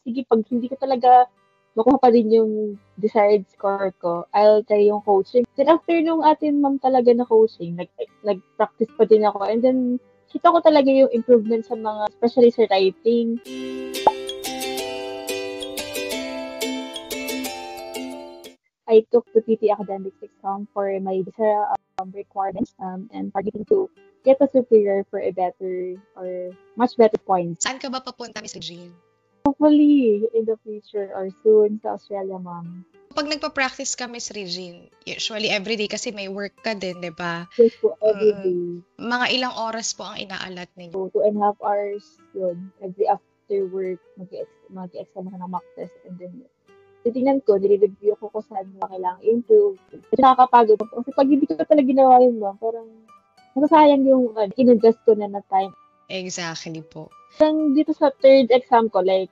sige, pag hindi ko talaga makuha pa rin yung desired score ko, I'll try yung coaching. Then after nung atin ma'am talaga na coaching, nag-practice pa din ako. And then, kita ko talaga yung improvement sa mga, especially sa writing. I took the PT academics exam for my visa requirements and targeting to get a superior for a better or much better points. Saan ka ba papunta, Miss Regine? Hopefully, in the future or soon sa Australia, ma'am. Pag nagpa-practice ka, Miss Regine, usually everyday kasi may work ka din, di ba? Yes po, every day. Mga ilang oras po ang inaalat ninyo? So, 2.5 hours yun. Every after work, mag-exam ako ng mock test. And then, titingnan ko, nire-review ko kung saan mo kailangan improve. Nakakapagod. Kasi pag hindi ko talaga ginawa yun, ma'am, parang nasasayang yung in-invest ko na time. Exactly po. Parang dito sa third exam ko, like,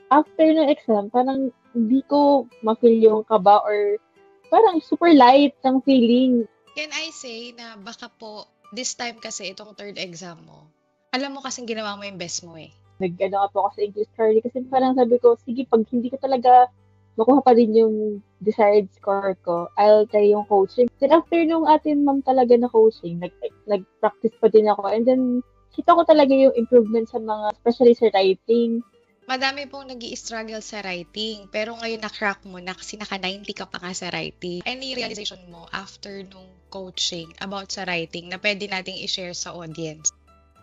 after ng exam, parang hindi ko ma-feel yung kaba or parang super light ng feeling. Can I say na baka po, this time kasi itong third exam mo, alam mo kasing ginawa mo yung best mo eh. Nag-ano ako sa English Curly kasi parang sabi ko, sige, pag hindi ko talaga makuha pa rin yung desired score ko, I'll try yung coaching. Then after nung atin ma'am talaga na coaching, nag-practice pa din ako. And then, kita ko talaga yung improvement sa mga, especially sa writing. Madami pong nag-i-struggle sa writing, pero ngayon na-crack mo na kasi naka-90 ka pa nga sa writing. Any realization mo after nung coaching about sa writing na pwede nating i-share sa audience?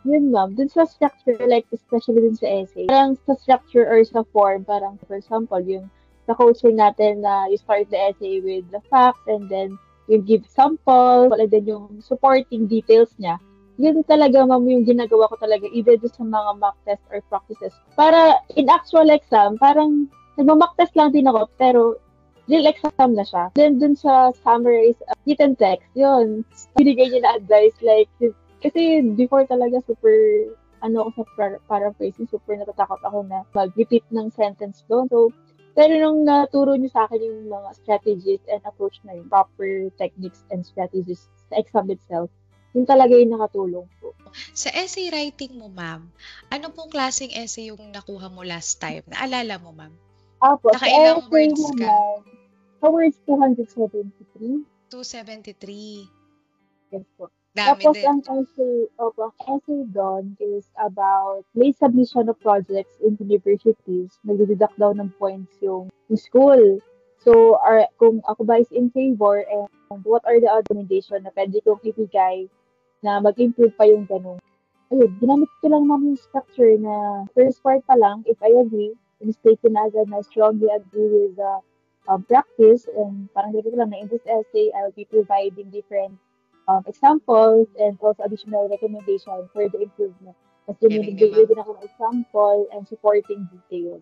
Yun ma'am, dun sa structure, like especially dun sa essay, parang sa structure or sa form, parang for example, yung sa coaching natin na you start the essay with the facts and then you give sample and then yung supporting details niya. Yun talaga, ma'am, yung ginagawa ko talaga either sa mga mock test or practices. Para in actual exam, parang nagma-mock test lang din ako, pero real exam na siya. Then dun sa summarize, written text, yun. Binigay niya na advice, like, kasi before talaga super, ako sa paraphrasing, super natatakot ako na mag-repeat ng sentence doon. So, pero nung naturo niyo sa akin yung mga strategies and approach na yung proper techniques and strategies sa exam itself, yun talaga yung nakatulong po. Sa essay writing mo, ma'am, ano pong klaseng essay yung nakuha mo last time? Naalala mo, ma'am? Apo, Nakailang words ka? Sa words, 273. 273. Yes po. Dami Tapos, din. ang essay doon is about late submission of projects in universities. Nagdideduct daw ng points yung school. So, kung ako ba is in favor and what are the other recommendations na pwede kong ibigay na mag-improve pa yung ganun. Ayun, ginamit ko lang namin yung structure na first part pa lang, if I agree, mistake ko na agad na strongly agree with the practice and parang dito ko lang na in this essay, I'll be providing different examples and also additional recommendation for the improvement. Tapos Galing bigay naman. din ako ng example and supporting details.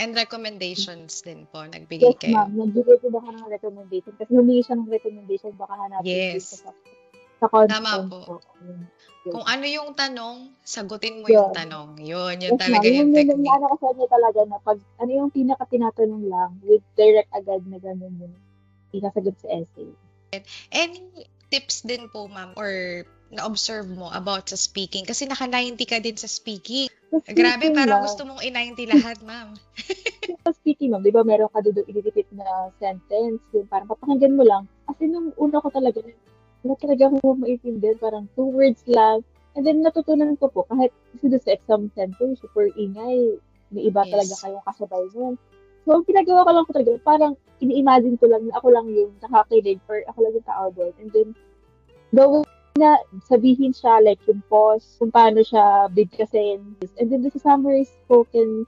And recommendations din po, nagbigay Yes, kayo. ma'am. Nagbigay ko baka ng recommendation. Kasi humingi siya ng recommendation, baka hanapin Yes. sa content Tama po. Kung ano yung tanong, sagutin mo yung tanong. Yun Yes, talaga ma'am. yung technique. Yung ano ko sa inyo talaga na pag ano yung pinaka-tinatanong lang, with direct agad na gano'n yung pinasagot sa essay. Any tips din po, ma'am, or na-observe mo about sa speaking? Kasi naka-90 ka din sa speaking. Grabe, parang gusto mong i-90 lahat, ma'am. Sa speaking, ma'am, di ba meron ka doon i-repeat na sentence, yung parang papakinggan mo lang. Kasi nung una ko talaga, wala talaga ako maintindihan, parang 2 words lang. And then natutunan ko po, kahit kasi sa exam center, super ingay, may iba talaga kayong kasabay nun. So, ang ginagawa ko lang ko talaga, parang ini-imagine ko lang na ako lang yung nakakinig or ako lang yung tao doon. And then, gawin na sabihin siya, like yung pause, kung paano siya bigkasin. And then, sa summary spoken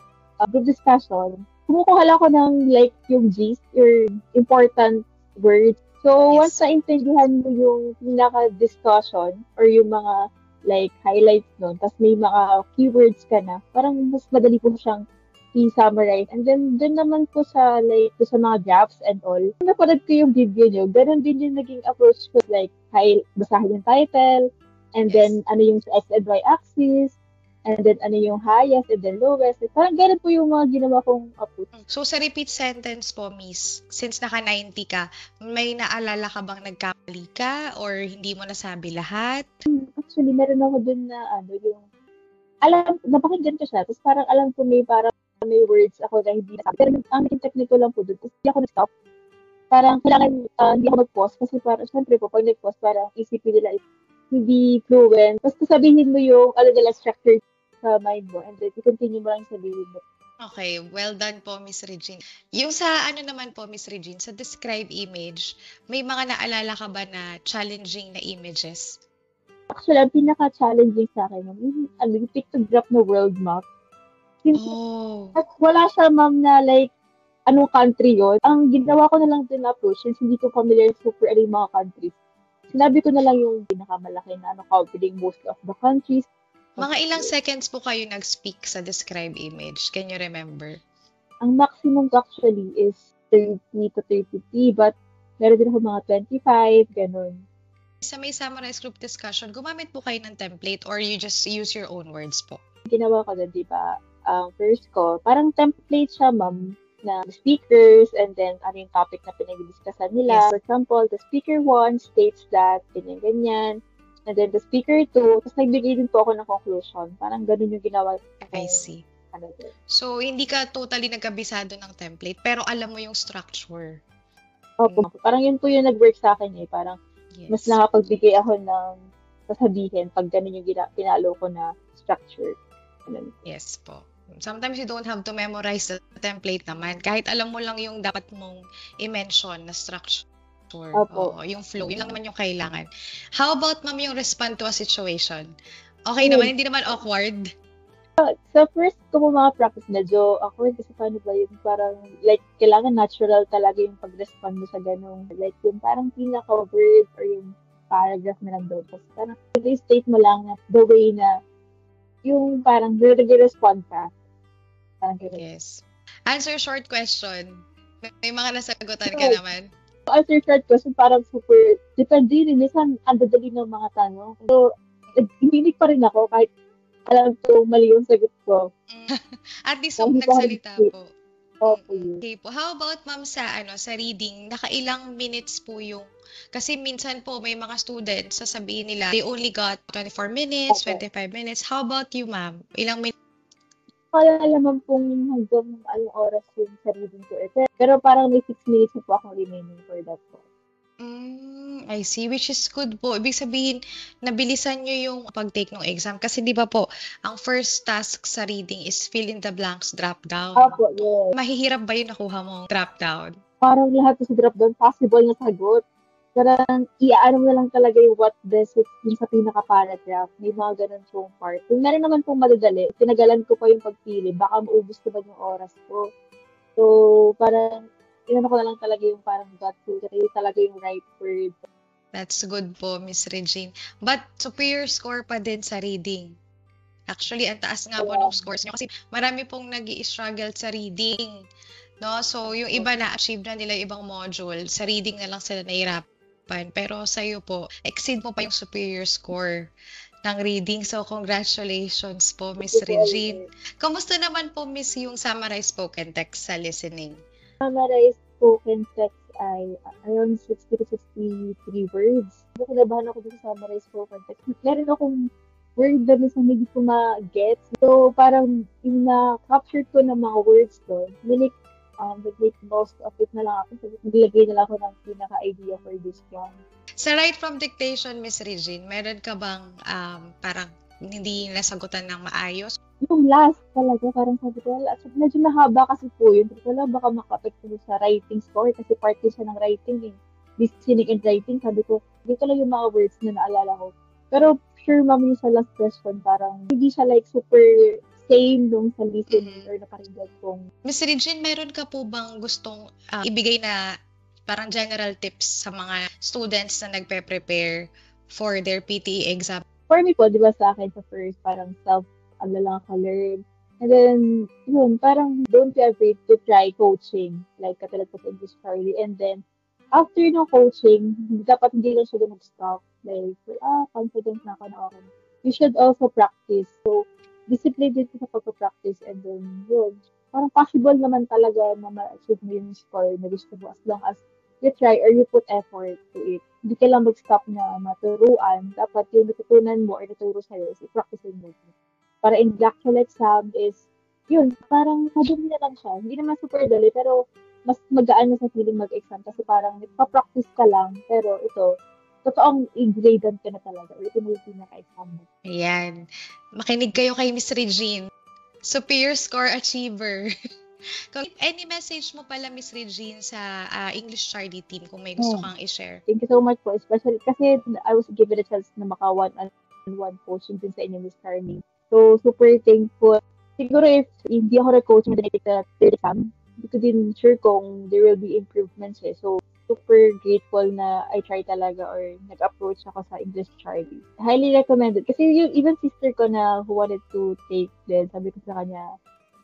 group discussion, kumukuha lang ako ng like yung gist or important words. So, once na-intindihan mo yung pinaka-discussion or yung mga like highlights nun, tapos may mga keywords ka na, parang mas madali po siyang i-summarize. And then, dun naman po sa like, sa mga graphs and all, napanood ko yung video nyo, ganun din yung naging approach ko, like, basahin yung title, and then, ano yung X and Y axis, and then, ano yung highest, and then lowest. Parang ganun po yung mga ginawa kong approach. So, sa repeat sentence po, miss, since naka-90 ka, may naalala ka bang nagkamali ka or hindi mo nasabi lahat? Actually, meron ako dun na, yung napakinggan ko siya, tapos parang alam ko may words ako na hindi nasabi. Pero ang naging technique ko lang po dun, kasi hindi ako nag-stop. Parang kailangan, hindi ako mag-pause kasi parang, syempre po, pag nag-pause, parang isipin nila is hindi fluent. Tapos sabihin mo yung, nila, structure sa mind mo, and then i-continue mo lang yung sabihin mo. Okay, well done po, Miss Regine. Yung sa ano naman po, Miss Regine, sa describe image, may mga naalala ka ba na challenging na images? Actually, ang pinaka-challenging sa akin, yung pictograph na world map. Since Oh, wala siya, ma'am, na like, anong country yon. Ang ginawa ko na lang din na approach, since hindi ko familiar super ano yung mga countries, sinabi ko na lang yung pinakamalaki na covering most of the countries. mga ilang seconds po kayo nag-speak sa describe image? Can you remember? Ang maximum ko actually is 30 to 33, but meron din ako mga 25, ganun. Sa may summarized group discussion, gumamit po kayo ng template or you just use your own words po? Ginawa ko na, di ba, first ko, parang template siya, ma'am, na speakers, and then ano yung topic na pinag-discussan nila. Yes. For example, the speaker 1 states that, ganyan-ganyan. And then the speaker 2, tapos nagbigay din po ako ng conclusion. Parang ganun yung ginawa I kong see. ano din. So, hindi ka totally nagkabisado ng template, pero alam mo yung structure. Opo, parang yun po yung nag-work sa akin eh. Parang mas Yes. nakapagbigay ako ng sasabihin pag ganun yung pinalo ko na structure. Ganun. Yes po. Sometimes you don't have to memorize the template naman. Kahit alam mo lang yung dapat mong i-mention na structure. Opo. Oo, yung flow. Yun lang naman yung kailangan. How about, ma'am, yung respond to a situation? Okay naman, hindi naman awkward. Sa first ko po mga practice, medyo awkward kasi paano ba yun? Parang, like, kailangan natural talaga yung pag-respond mo sa ganong, like, yung parang pinaka-word or yung paragraph na nandun. Tapos parang, i-state mo lang na the way na yung parang nag-respond ka. Parang ganun. Yes. Answer short question. May mga nasagutan ka So, naman. answer short question, parang super, depende rin, minsan ang dadali ng mga tanong. So, hininig pa rin ako kahit alam ko mali yung sagot ko. At least Kasi parang, nagsalita po. opo yun. Okay po. How about, ma'am, sa reading, nakailang minutes po yung, kasi minsan po may mga students, sasabihin nila, they only got 24 minutes, Opo. 25 minutes. How about you, ma'am? Ilang minutes? Wala naman pong hanggang anong oras yung sa reading ko eh. Pero parang may 6 minutes na po akong remaining for that po. I see. Which is good po. Ibig sabihin, nabilisan nyo yung pag-take ng exam. Kasi di ba po, ang first task sa reading is fill in the blanks, drop down. Opo, yes. Mahihirap ba yung nakuha mong drop down? Parang lahat sa drop down, possible na sagot. Parang iaano mo na lang talaga yung what this yung sa pinaka-paragraph. May mga ganun pong part. Kung meron naman pong madadali, tinagalan ko pa yung pagpili. Baka maubos ko ba yung oras ko. So, parang inano ko na lang talaga yung parang gut feel. Kasi yung talaga yung right word. That's good po, Miss Regine. But superior score pa din sa reading. Actually, ang taas nga po ng scores nyo. Kasi marami pong nag struggle sa reading. No? So, yung iba na-achieve na nila yung ibang module. Sa reading na lang sila nahirapan. Pero sa'yo po, exceed mo pa yung superior score ng reading. So, congratulations po, Miss Regine. Kamusta naman po, Miss, yung summarized spoken text sa listening? Summarized spoken text ay around 60 to 63 words. Kinabahan ako dun sa summarized spoken text. Meron akong word na minsan hindi ko ma-get. So, parang yung na-capture ko ng mga words doon, nag-make most of it na lang ako. So, naglagay na lang ako ng pinaka-idea for this one. Sa write from dictation, Miss Regine, meron ka bang parang hindi nasagutan ng maayos? Yung last talaga, parang sabi ko, wala. So, medyo mahaba kasi po yun. Sabi ko, wala, baka makapekto sa writing score kasi part din siya ng writing eh. Listening and writing, sabi ko, dito lang yung mga words na naalala ko. Pero sure, ma'am, yung sa last question, parang hindi siya like super same nung sa listening or naparinggan kong. Miss Regine, meron ka po bang gustong ibigay na parang general tips sa mga students na nagpe-prepare for their PTE exam? For me po, di ba sa akin sa first, parang lang ako learn. And then, yun, parang don't be afraid to try coaching. Like, katulad po sa English Charlie. And then, after no coaching, dapat hindi lang siya mag-stop. Like, confident na ako na okay. You should also practice. So, discipline din sa pagpa-practice. And then, yun. Parang possible naman talaga na ma-achieve mo yung score na gusto mo as long as you try or you put effort to it. Hindi ka lang mag-stop na maturuan. Dapat yung natutunan mo or naturo sa'yo is i-practice mo. para in the actual exam is, yun, parang madumi na lang siya. Hindi naman super dali, pero mas magaan na sa feeling mag-exam kasi parang nagpa-practice ka lang, pero ito, totoong i-gradean ka na talaga. Or ito na yung pinaka-exam mo. Ayan. Makinig kayo kay Miss Regine. Superior score achiever. Kung any message mo pala, Miss Regine, sa English Charlie team kung may gusto Hmm. kang i-share. Thank you so much po. Especially kasi I was given a chance na maka one-on-one coaching din sa inyo, Miss Carney. So, super thankful. Siguro if hindi ako na-coach mo din sa third exam, hindi ko din sure kung there will be improvements eh. So, super grateful na I try talaga or nag-approach ako sa English Charlie. Highly recommended. Kasi yung even sister ko na who wanted to take din, sabi ko sa kanya,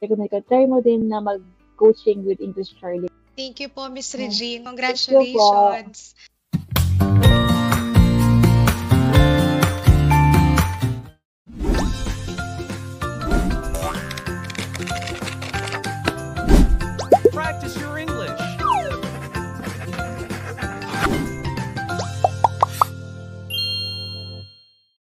recommend ko, try mo din na mag-coaching with English Charlie. Thank you po, Miss Oh, Regine. thank you po. Congratulations.